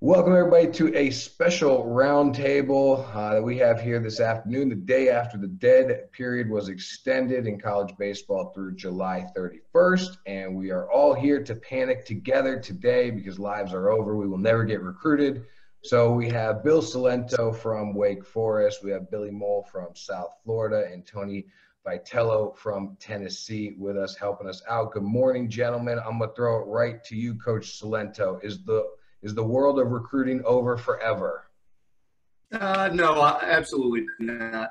Welcome, everybody, to a special roundtable that we have here this afternoon, the day after the dead period was extended in college baseball through July 31st. And we are all here to panic together today because lives are over. We will never get recruited. So we have Bill Cilento from Wake Forest. We have Billy Mohl from South Florida and Tony Vitello from Tennessee with us, helping us out. Good morning, gentlemen. I'm going to throw it right to you, Coach Cilento. Is the world of recruiting over forever? No, absolutely not.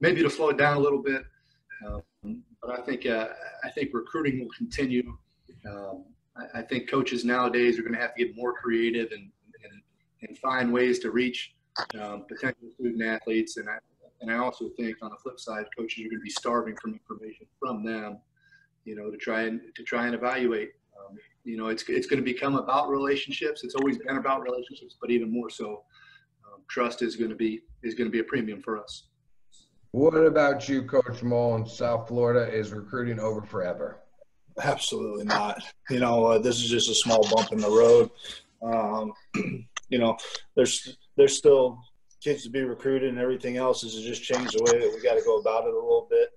Maybe to slow it down a little bit, but I think recruiting will continue. I think coaches nowadays are going to have to get more creative and find ways to reach potential student athletes. And I also think on the flip side, coaches are going to be starving from information from them, to try and evaluate. It's going to become about relationships. It's always been about relationships, but even more so, trust is going to be a premium for us. What about you, Coach Mohl in South Florida? Is recruiting over forever? Absolutely not. This is just a small bump in the road. There's still kids to be recruited, and everything else has just changed the way that we got to go about it a little bit.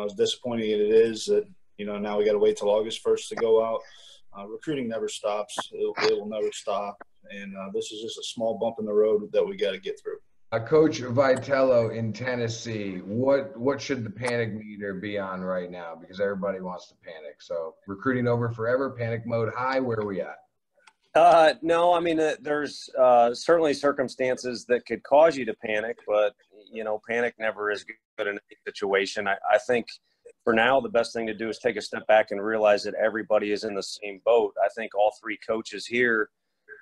As disappointing as it is that, now we got to wait till August 1st to go out. Recruiting never stops. It will never stop. And this is just a small bump in the road that we got to get through. Coach Vitello in Tennessee, what should the panic meter be on right now? Because everybody wants to panic. So recruiting over forever, panic mode high, where are we at? No, I mean, there's certainly circumstances that could cause you to panic, but, panic never is good in any situation. I think for now, the best thing to do is take a step back and realize that everybody is in the same boat. I think all three coaches here,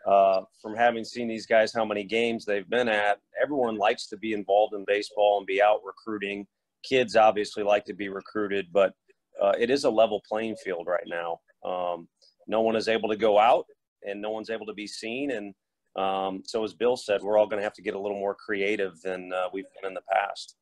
from having seen these guys, how many games they've been at, everyone likes to be involved in baseball and be out recruiting. Kids obviously like to be recruited, but it is a level playing field right now. No one is able to go out and no one's able to be seen. And so as Bill said, we're all going to have to get a little more creative than we've been in the past.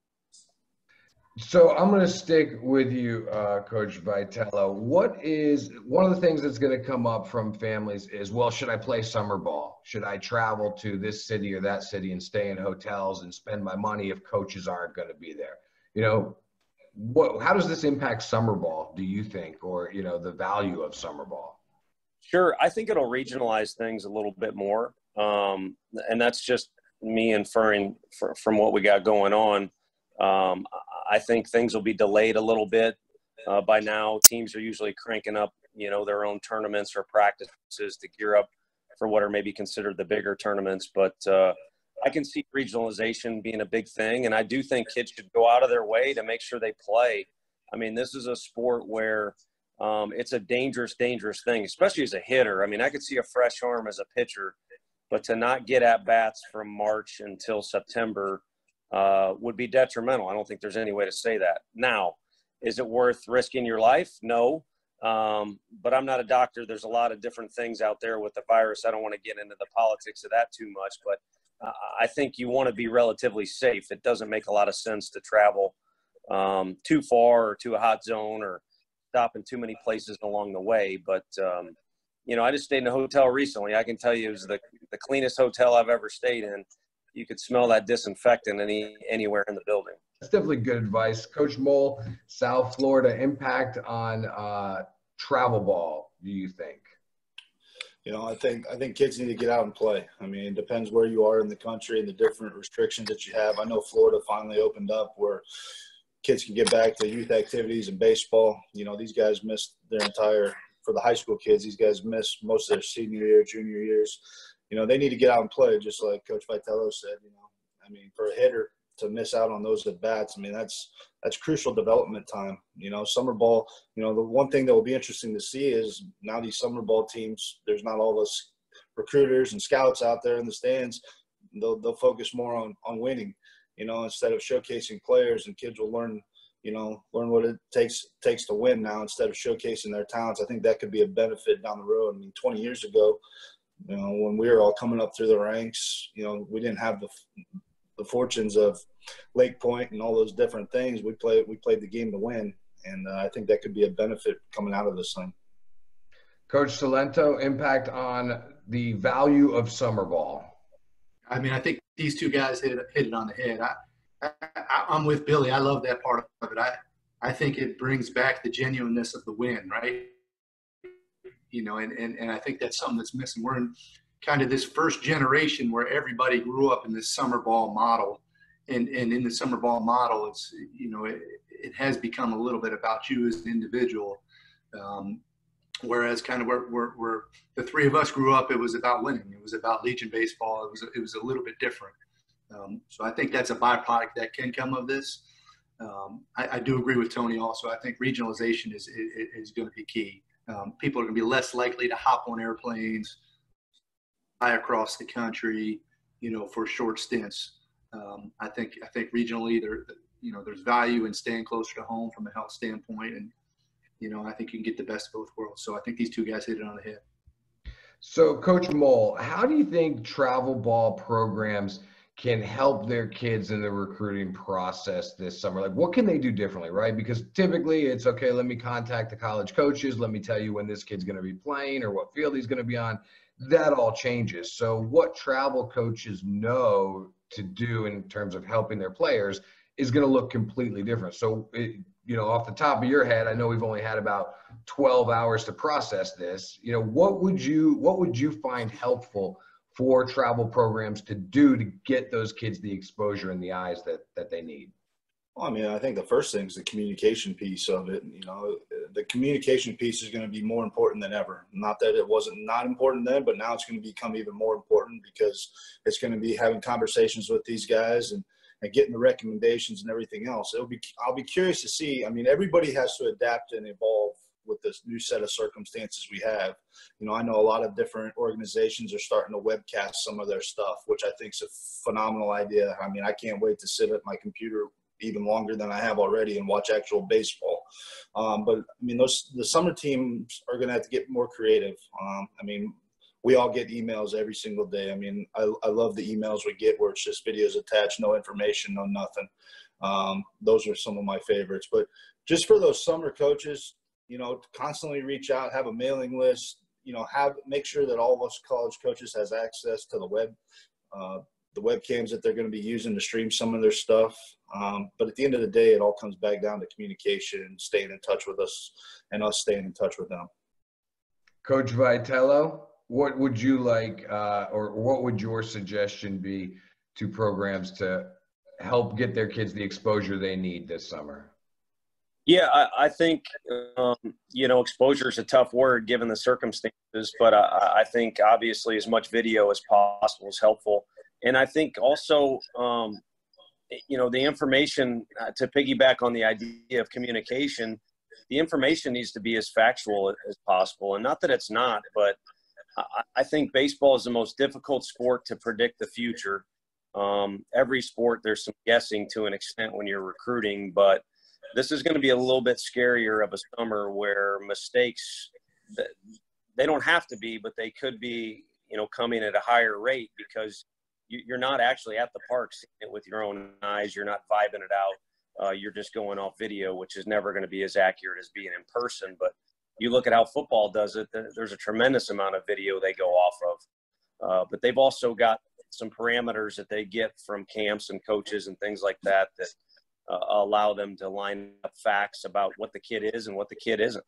So I'm going to stick with you, Coach Vitello. What is one of the things that's going to come up from families is, well, should I play summer ball? Should I travel to this city or that city and stay in hotels and spend my money if coaches aren't going to be there? How does this impact summer ball, do you think, or, the value of summer ball? Sure. I think it'll regionalize things a little bit more. And that's just me inferring from what we got going on. I think things will be delayed a little bit. By now, teams are usually cranking up, their own tournaments or practices to gear up for what are maybe considered the bigger tournaments. But I can see regionalization being a big thing, and I do think kids should go out of their way to make sure they play. I mean, this is a sport where it's a dangerous thing, especially as a hitter. I mean, I could see a fresh arm as a pitcher, but to not get at-bats from March until September would be detrimental. I don't think there's any way to say that. Now, is it worth risking your life? No. But I'm not a doctor. There's a lot of different things out there with the virus. I don't want to get into the politics of that too much, but I think you want to be relatively safe. It doesn't make a lot of sense to travel too far or to a hot zone or stop in too many places along the way. But, I just stayed in a hotel recently. I can tell you it was the cleanest hotel I've ever stayed in. You could smell that disinfectant anywhere in the building. That's definitely good advice. Coach Mohl, South Florida, impact on travel ball, do you think? I think kids need to get out and play. I mean, it depends where you are in the country and the different restrictions that you have. I know Florida finally opened up where kids can get back to youth activities and baseball. These guys missed for the high school kids, these guys missed most of their senior year, junior years. They need to get out and play, just like Coach Vitello said. For a hitter to miss out on those at-bats, that's crucial development time. Summer ball, the one thing that will be interesting to see is now these summer ball teams, there's not all those recruiters and scouts out there in the stands. They'll focus more on winning, instead of showcasing players, and kids will learn what it takes to win now instead of showcasing their talents. I think that could be a benefit down the road. 20 years ago, when we were all coming up through the ranks, we didn't have the fortunes of Lake Point and all those different things. We played the game to win, and I think that could be a benefit coming out of this thing. Coach Cilento, impact on the value of summer ball? I mean, I think these two guys hit it on the head. I'm with Billy. I love that part of it. I think it brings back the genuineness of the win, right? And I think that's something that's missing. We're in kind of this first generation where everybody grew up in this summer ball model. And in the summer ball model, it's, it has become a little bit about you as an individual. Whereas kind of where the three of us grew up, it was about winning. It was about Legion baseball. It was a little bit different. So I think that's a byproduct that can come of this. I do agree with Tony also. I think regionalization is going to be key. People are going to be less likely to hop on airplanes, fly across the country, for short stints. I think regionally there's value in staying closer to home from a health standpoint, and I think you can get the best of both worlds. So I think these two guys hit it on the head. So, Coach Mohl, how do you think travel ball programs can help their kids in the recruiting process this summer? Like, what can they do differently, right? Because typically it's, okay, let me contact the college coaches. Let me tell you when this kid's going to be playing or what field he's going to be on. That all changes. So what travel coaches know to do in terms of helping their players is going to look completely different. So, off the top of your head, I know we've only had about 12 hours to process this. What would you find helpful for travel programs to do to get those kids the exposure and the eyes that they need? Well, I mean, I think the first thing is the communication piece of it. The communication piece is going to be more important than ever. Not that it wasn't not important then, but now it's going to become even more important because it's going to be having conversations with these guys and getting the recommendations and everything else. I'll be curious to see. I mean, everybody has to adapt and evolve with this new set of circumstances we have. I know a lot of different organizations are starting to webcast some of their stuff, which I think is a phenomenal idea. I mean, I can't wait to sit at my computer even longer than I have already and watch actual baseball. But I mean, the summer teams are going to have to get more creative. I mean, we all get emails every single day. I mean, I love the emails we get where it's just videos attached, no information, no nothing. Those are some of my favorites. But just for those summer coaches, constantly reach out, have a mailing list, make sure that all of us college coaches has access to the webcams that they're going to be using to stream some of their stuff. But at the end of the day, it all comes back down to communication, staying in touch with us, and us staying in touch with them. Coach Vitello, what would you like, or what would your suggestion be to programs to help get their kids the exposure they need this summer? Yeah, I think, exposure is a tough word given the circumstances, but I think obviously as much video as possible is helpful. And I think also, the information, to piggyback on the idea of communication, the information needs to be as factual as possible. And not that it's not, but I think baseball is the most difficult sport to predict the future. Every sport, there's some guessing to an extent when you're recruiting, but this is going to be a little bit scarier of a summer where mistakes, they don't have to be, but they could be, coming at a higher rate because you're not actually at the park seeing it with your own eyes. You're not vibing it out. You're just going off video, which is never going to be as accurate as being in person. But you look at how football does it, there's a tremendous amount of video they go off of. But they've also got some parameters that they get from camps and coaches and things like that allow them to line up facts about what the kid is and what the kid isn't.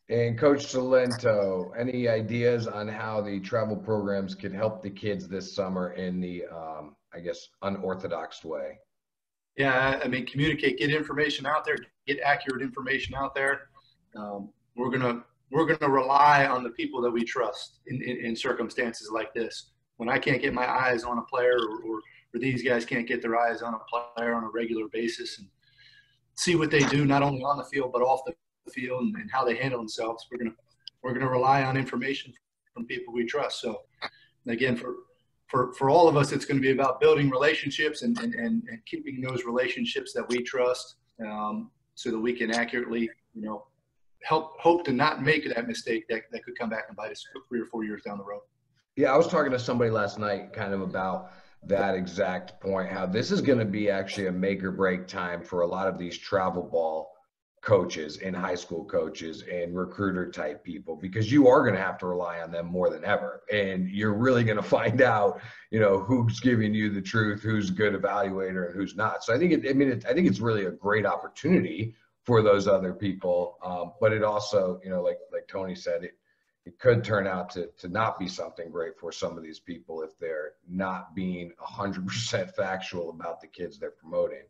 And Coach Cilento, any ideas on how the travel programs could help the kids this summer in the, unorthodox way? Yeah, I mean, communicate, get information out there, get accurate information out there. We're gonna rely on the people that we trust in circumstances like this. When I can't get my eyes on a player, or these guys can't get their eyes on a player on a regular basis and see what they do, not only on the field but off the field and how they handle themselves, we're gonna rely on information from people we trust. So again, for all of us, it's going to be about building relationships and keeping those relationships that we trust, so that we can accurately, hope to not make that mistake that could come back and bite us 3 or 4 years down the road. Yeah, I was talking to somebody last night kind of about that exact point, how this is going to be actually a make or break time for a lot of these travel ball coaches and high school coaches and recruiter type people, because you are going to have to rely on them more than ever. And you're really going to find out, who's giving you the truth, who's a good evaluator and who's not. So I think I think it's really a great opportunity for those other people. But it also, like Tony said, it could turn out to not be something great for some of these people if they're not being 100% factual about the kids they're promoting.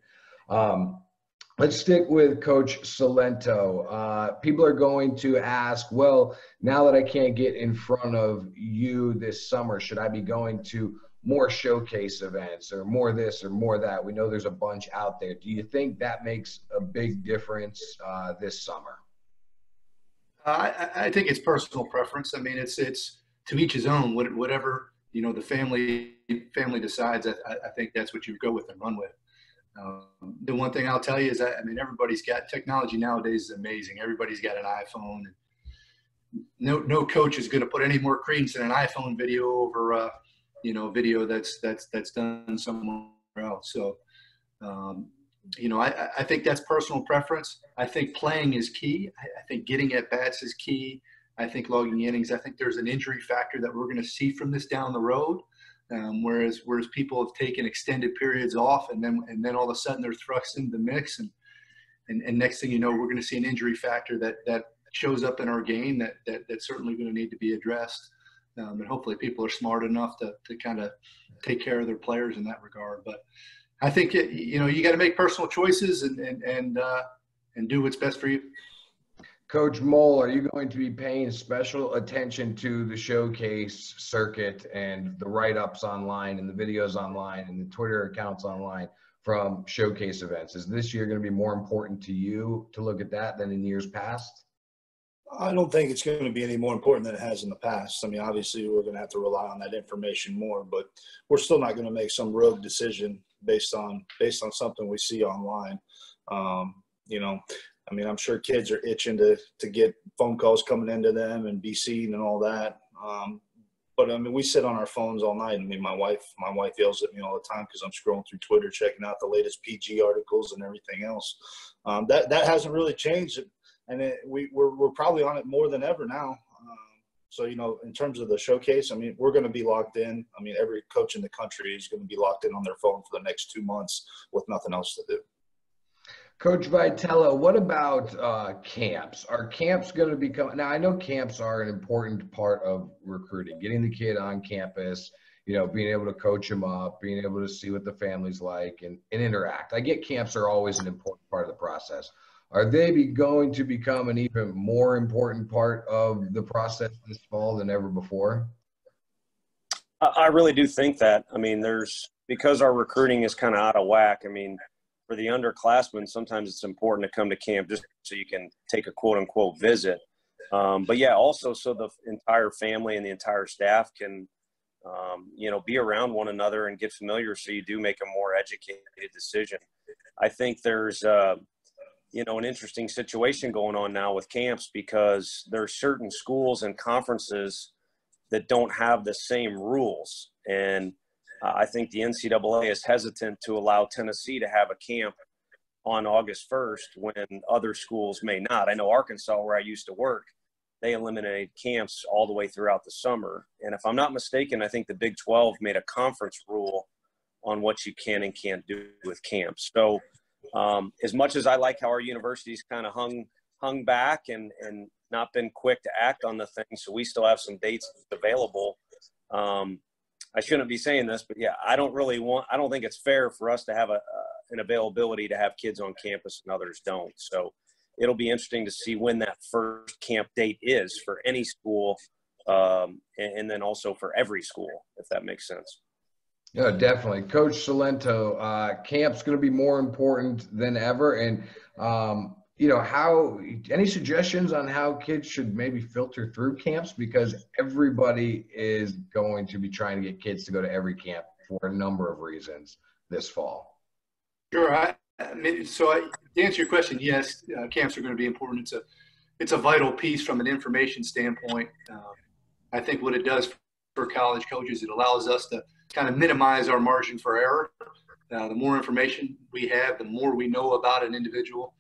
Let's stick with Coach Cilento. People are going to ask, well, now that I can't get in front of you this summer, should I be going to more showcase events or more this or more that? We know there's a bunch out there. Do you think that makes a big difference this summer? I think it's personal preference. I mean, it's to each his own. Whatever the family decides. I think that's what you go with and run with. The one thing I'll tell you is that, everybody's got technology nowadays is amazing. Everybody's got an iPhone. No coach is going to put any more credence in an iPhone video over video that's done somewhere else. So, I think that's personal preference. I think playing is key. I think getting at bats is key. I think logging innings. I think there's an injury factor that we're going to see from this down the road. Whereas people have taken extended periods off, and then all of a sudden they're thrust into the mix, and next thing you know, we're going to see an injury factor that shows up in our game that's certainly going to need to be addressed. And hopefully people are smart enough to kind of take care of their players in that regard. But I think you got to make personal choices and do what's best for you. Coach Mohl, are you going to be paying special attention to the showcase circuit and the write-ups online and the videos online and the Twitter accounts online from showcase events? Is this year going to be more important to you to look at that than in years past? I don't think it's going to be any more important than it has in the past. Obviously, we're going to have to rely on that information more, but we're still not going to make some rogue decision based on something we see online. I'm sure kids are itching to get phone calls coming into them and be seen and all that. But we sit on our phones all night. My wife yells at me all the time because I'm scrolling through Twitter, checking out the latest PG articles and everything else. That hasn't really changed, and we're probably on it more than ever now. So in terms of the showcase, we're going to be locked in. Every coach in the country is going to be locked in on their phone for the next 2 months with nothing else to do. Coach Vitello, what about camps? Are camps going to become – now, I know camps are an important part of recruiting, getting the kid on campus, being able to coach him up, being able to see what the family's like and interact. I get camps are always an important part of the process. Are they going to become an even more important part of the process this fall than ever before? I really do think that. Because our recruiting is kind of out of whack, for the underclassmen, sometimes it's important to come to camp just so you can take a quote-unquote visit. But, yeah, also so the entire family and the entire staff can, be around one another and get familiar so you do make a more educated decision. I think there's, an interesting situation going on now with camps because there are certain schools and conferences that don't have the same rules. And I think the NCAA is hesitant to allow Tennessee to have a camp on August 1st when other schools may not. I know Arkansas, where I used to work, they eliminated camps all the way throughout the summer. And if I'm not mistaken, I think the Big 12 made a conference rule on what you can and can't do with camps. So as much as I like how our university's kind of hung back and not been quick to act on the thing, so we still have some dates available. I shouldn't be saying this, but yeah, I don't think it's fair for us to have an availability to have kids on campus and others don't. So it'll be interesting to see when that first camp date is for any school, and then also for every school, if that makes sense. Yeah, definitely. Coach Cilento, camp's going to be more important than ever. And, any suggestions on how kids should maybe filter through camps? Because everybody is going to be trying to get kids to go to every camp for a number of reasons this fall. Sure. To answer your question, yes, camps are going to be important. It's a vital piece from an information standpoint. I think what it does for college coaches, it allows us to kind of minimize our margin for error. The more information we have, the more we know about an individual,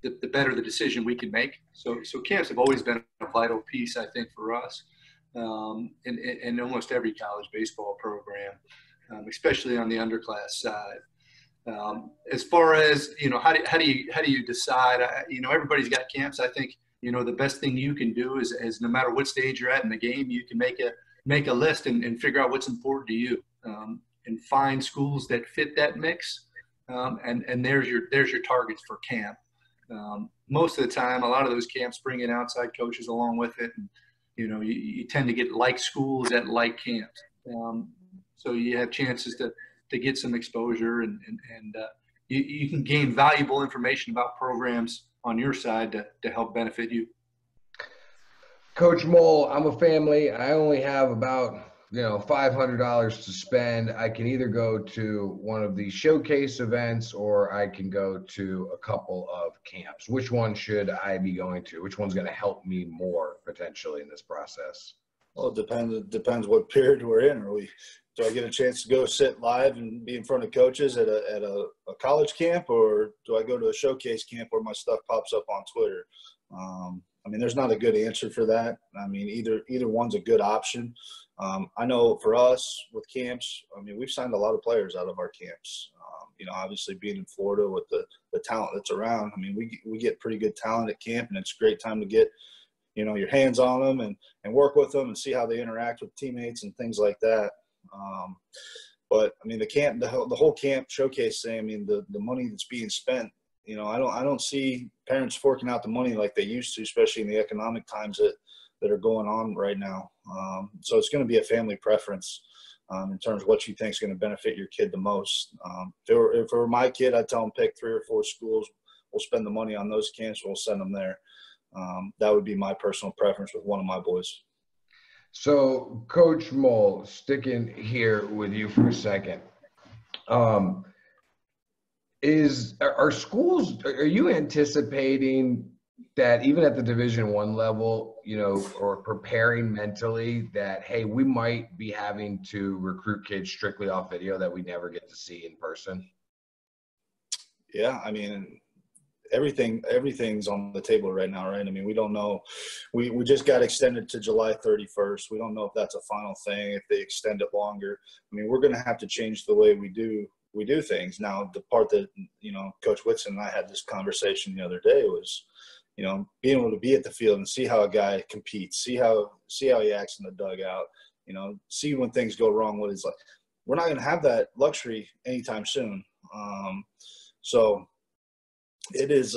the better the decision we can make. So camps have always been a vital piece, I think, for us, in almost every college baseball program, especially on the underclass side. As far as, how do you decide? Everybody's got camps. I think, the best thing you can do is no matter what stage you're at in the game, you can make a list and figure out what's important to you, and find schools that fit that mix. And there's your targets for camp. Most of the time, a lot of those camps bring in outside coaches along with it. And, you tend to get like schools at like camps. So you have chances to get some exposure, and you can gain valuable information about programs on your side to help benefit you. Coach Mohl, I'm a family. I only have about $500 to spend. I can either go to one of the showcase events or I can go to a couple of camps. Which one should I be going to? Which one's going to help me more potentially in this process? Well, it depends what period we're in. Do I get a chance to go sit live and be in front of coaches at a college camp, or do I go to a showcase camp where my stuff pops up on Twitter? There's not a good answer for that. Either one's a good option. I know for us with camps, we've signed a lot of players out of our camps. Obviously being in Florida with the talent that's around, we get pretty good talent at camp, and it's a great time to get, your hands on them and work with them and see how they interact with teammates and things like that. But the whole camp showcase thing, the money that's being spent, I don't see parents forking out the money like they used to, especially in the economic times that are going on right now. So it's going to be a family preference in terms of what you think is going to benefit your kid the most. If it were my kid, I'd tell them pick 3 or 4 schools. We'll spend the money on those camps. We'll send them there. That would be my personal preference with one of my boys. So, Coach Mohl, sticking here with you for a second, are you anticipating that even at the Division I level, or preparing mentally that, hey, we might be having to recruit kids strictly off video that we never get to see in person? Yeah, everything's on the table right now, right? We don't know. We just got extended to July 31st. We don't know if that's a final thing, if they extend it longer. We're going to have to change the way we do things. Now, the part that, Coach Whitson and I had this conversation the other day was, being able to be at the field and see how a guy competes, see how he acts in the dugout, see when things go wrong, what it's like. We're not going to have that luxury anytime soon. So it is,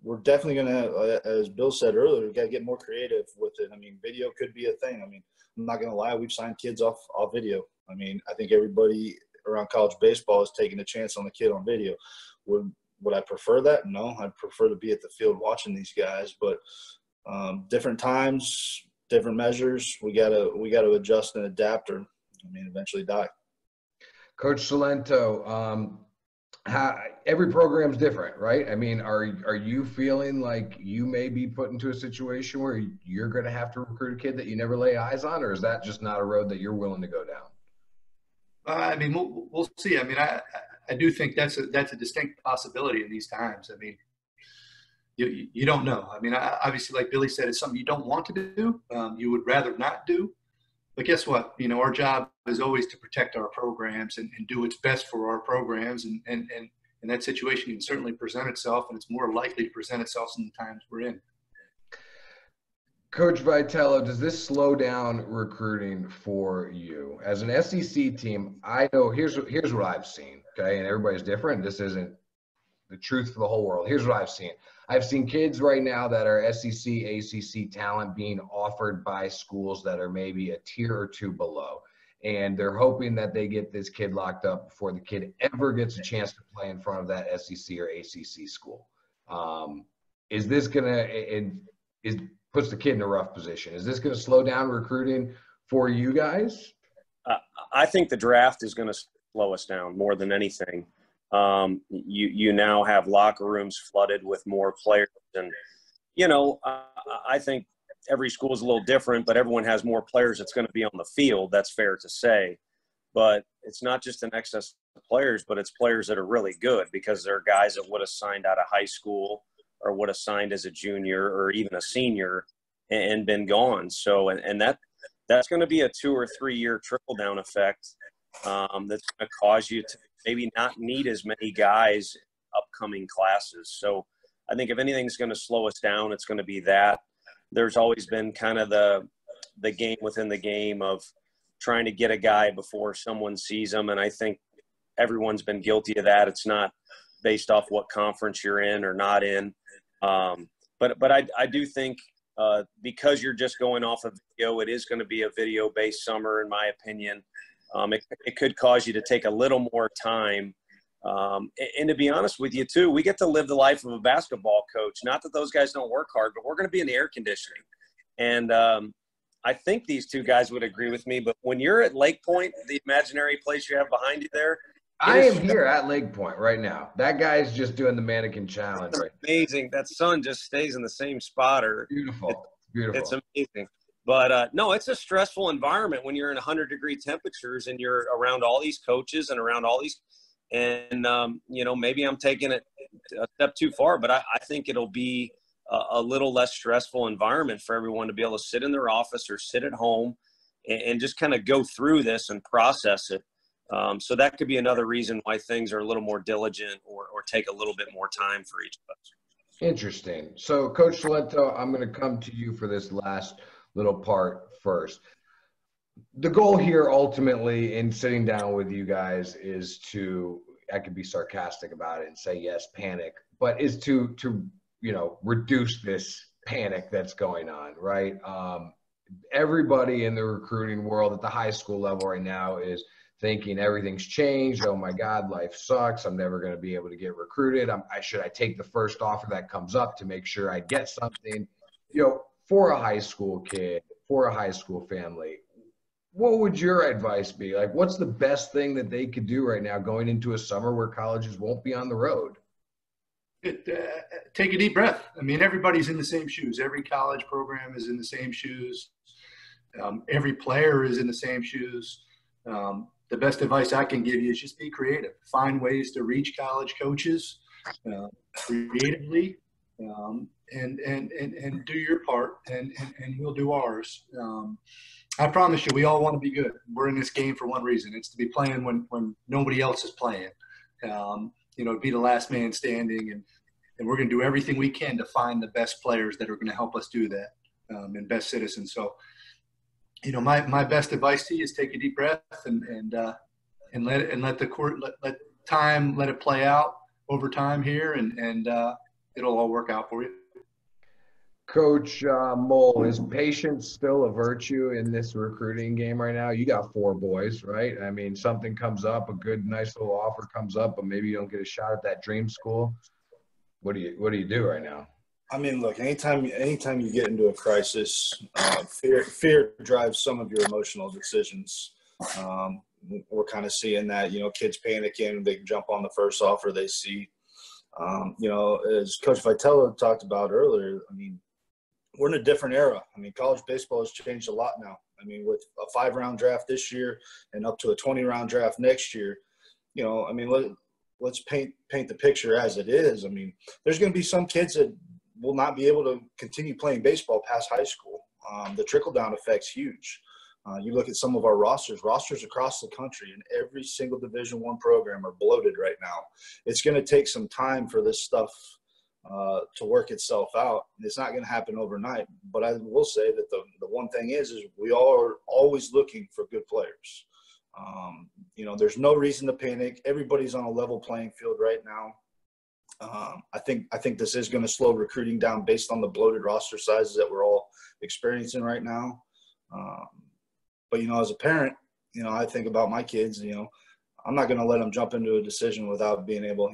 we're definitely going to, as Bill said earlier, we've got to get more creative with it. Video could be a thing. I'm not going to lie, we've signed kids off video. I think everybody around college baseball is taking a chance on the kid on video. Would I prefer that? No, I'd prefer to be at the field watching these guys, but different times, different measures, we gotta adjust and adapt, or eventually die. Coach Cilento, every program's different, right? Are you feeling like you may be put into a situation where you're going to have to recruit a kid that you never lay eyes on, or is that just not a road that you're willing to go down? We'll see. I do think that's a distinct possibility in these times. You don't know. Obviously, like Billy said, it's something you don't want to do. You would rather not do. But guess what? Our job is always to protect our programs and do what's best for our programs. And that situation can certainly present itself, and it's more likely to present itself in the times we're in. Coach Vitello, does this slow down recruiting for you? As an SEC team, I know here's what I've seen, okay? And everybody's different. This isn't the truth for the whole world. Here's what I've seen. I've seen kids right now that are SEC, ACC talent being offered by schools that are maybe a tier or 2 below. And they're hoping that they get this kid locked up before the kid ever gets a chance to play in front of that SEC or ACC school. Is this going to – puts the kid in a rough position. Is this going to slow down recruiting for you guys? I think the draft is going to slow us down more than anything. You now have locker rooms flooded with more players. And, I think every school is a little different, but everyone has more players that's going to be on the field. That's fair to say. But it's not just an excess of players, but it's players that are really good because they're guys that would have signed out of high school or would have signed as a junior or even a senior and been gone. So, and that's going to be a 2 or 3 year trickle down effect that's going to cause you to maybe not need as many guys in upcoming classes. So I think if anything's going to slow us down, it's going to be that. There's always been kind of the game within the game of trying to get a guy before someone sees him. And I think everyone's been guilty of that. It's not based off what conference you're in or not in. But I do think because you're just going off of video, it is going to be a video-based summer, in my opinion. It could cause you to take a little more time. And to be honest with you, too, we get to live the life of a basketball coach. Not that those guys don't work hard, but we're going to be in the air conditioning. And I think these two guys would agree with me, but when you're at Lake Point, the imaginary place you have behind you there. I am here at Lake Point right now. That guy's just doing the mannequin challenge. It's amazing. That sun just stays in the same spot. Beautiful. Beautiful. It's amazing. But, no, it's a stressful environment when you're in 100-degree temperatures and you're around all these coaches and around all these – and, maybe I'm taking it a step too far, but I think it'll be a little less stressful environment for everyone to be able to sit in their office or sit at home and just kind of go through this and process it. So that could be another reason why things are a little more diligent or take a little bit more time for each of us. Interesting. So, Coach Cilento, I'm going to come to you for this last little part first. The goal here ultimately in sitting down with you guys is to, I could be sarcastic about it and say, yes, panic, but is to reduce this panic that's going on, right? Everybody in the recruiting world at the high school level right now is thinking everything's changed. Oh my God, life sucks. I'm never going to be able to get recruited. Should I take the first offer that comes up to make sure I get something? For a high school kid, for a high school family, what would your advice be? Like, what's the best thing that they could do right now going into a summer where colleges won't be on the road? Take a deep breath. I mean, everybody's in the same shoes. Every college program is in the same shoes. Every player is in the same shoes. The best advice I can give you is just be creative. Find ways to reach college coaches creatively, and do your part, and we'll do ours. I promise you, we all want to be good. We're in this game for one reason. It's to be playing when nobody else is playing. Be the last man standing, and we're going to do everything we can to find the best players that are going to help us do that, and best citizens. So, my best advice to you is take a deep breath and let the court let time let it play out over time here, and it'll all work out for you. Coach Mohl, is patience still a virtue in this recruiting game right now? You got 4 boys, right? I mean, something comes up, a good, nice little offer comes up, but maybe you don't get a shot at that dream school. What do you do right now? I mean, look, anytime you get into a crisis, fear drives some of your emotional decisions. We're kind of seeing that, kids panicking, they jump on the first offer they see. As Coach Vitello talked about earlier, I mean, we're in a different era. I mean, college baseball has changed a lot now. I mean, with a 5-round draft this year and up to a 20-round draft next year, let's paint the picture as it is. I mean, there's going to be some kids that will not be able to continue playing baseball past high school. The trickle-down effect's huge. You look at some of our rosters across the country, and every single Division I program are bloated right now. It's going to take some time for this stuff to work itself out. It's not going to happen overnight. But I will say that the one thing is we all are always looking for good players. There's no reason to panic. Everybody's on a level playing field right now. I think this is going to slow recruiting down based on the bloated roster sizes that we're all experiencing right now. But as a parent, I think about my kids. I'm not going to let them jump into a decision without being able.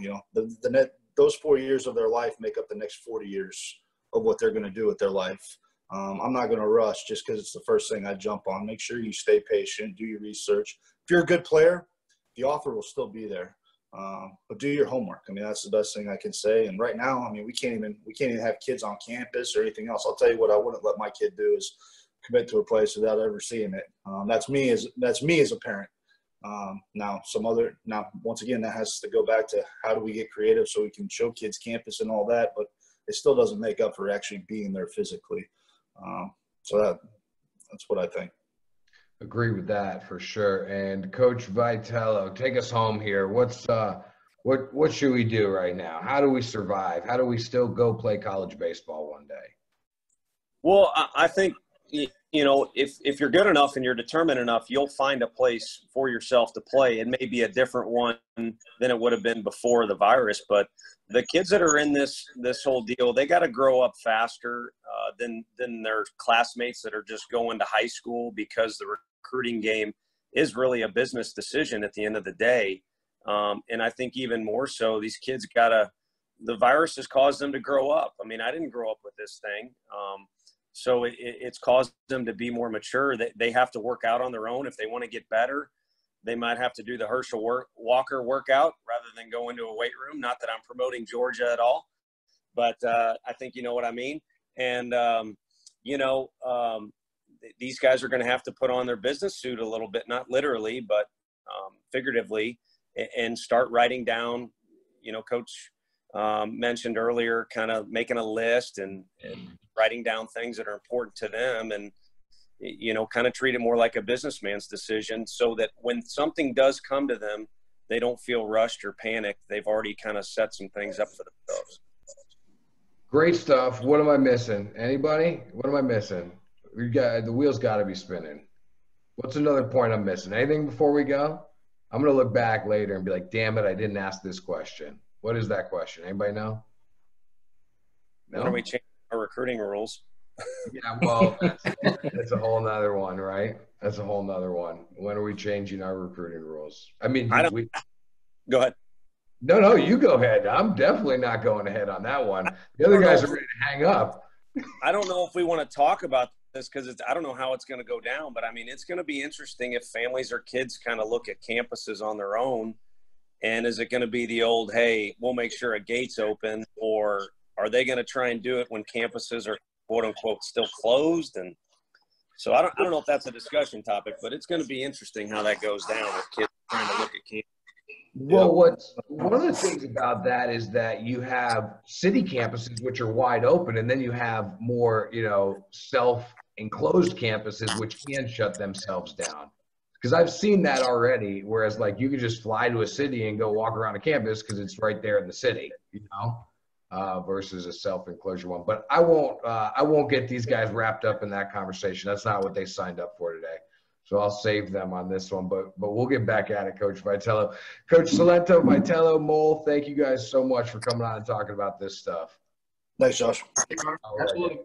Those 4 years of their life make up the next 40 years of what they're going to do with their life. I'm not going to rush just because it's the first thing I jump on. Make sure you stay patient, do your research. If you're a good player, the offer will still be there. But do your homework. I mean, that's the best thing I can say. And right now, I mean, we can't even have kids on campus or anything else. I'll tell you what I wouldn't let my kid do is commit to a place without ever seeing it. That's me as a parent. Now, once again, that has to go back to how do we get creative so we can show kids campus and all that, but it still doesn't make up for actually being there physically. So that's what I think. Agree with that for sure. And Coach Vitello, take us home here. What should we do right now? How do we survive? How do we still go play college baseball one day? Well, I think, if you're good enough and you're determined enough, you'll find a place for yourself to play. It may be a different one than it would have been before the virus, but the kids that are in this whole deal, they got to grow up faster than their classmates that are just going to high school, because the recruiting game is really a business decision at the end of the day. And I think even more so, these kids the virus has caused them to grow up. I mean, I didn't grow up with this thing. So it's caused them to be more mature. They have to work out on their own. If they want to get better, they might have to do the Herschel Walker workout rather than go into a weight room. Not that I'm promoting Georgia at all, but I think you know what I mean. And, these guys are going to have to put on their business suit a little bit, not literally, but figuratively, and start writing down, Coach mentioned earlier, kind of making a list and writing down things that are important to them, and kind of treat it more like a businessman's decision, so that when something does come to them, they don't feel rushed or panicked. They've already kind of set some things up for themselves. Great stuff. What am I missing? Anybody? What am I missing? The wheels got to be spinning. What's another point I'm missing? Anything before we go? I'm going to look back later and be like, damn it, I didn't ask this question. What is that question? Anybody know? No? When are we changing our recruiting rules? Yeah, well, that's a whole nother one, right? That's a whole nother one. When are we changing our recruiting rules? I mean, Go ahead. No, you go ahead. I'm definitely not going ahead on that one. The other guys are ready to hang up. I don't know if we want to talk about this, because I don't know how it's going to go down, but I mean, it's going to be interesting if families or kids kind of look at campuses on their own. And is it going to be the old, hey, we'll make sure a gate's open, or are they going to try and do it when campuses are quote unquote still closed? And so I don't know if that's a discussion topic, but it's going to be interesting how that goes down with kids trying to look at campus. Well, one of the things about that is that you have city campuses which are wide open, and then you have more, self-enclosed campuses which can shut themselves down. Because I've seen that already, whereas like you could just fly to a city and go walk around a campus because it's right there in the city, versus a self-enclosure one. But I won't get these guys wrapped up in that conversation. That's not what they signed up for today. So I'll save them on this one, but we'll get back at it, Coach Vitello. Coach Cilento, Vitello, Mohl, thank you guys so much for coming on and talking about this stuff. Thanks, Josh. Absolutely.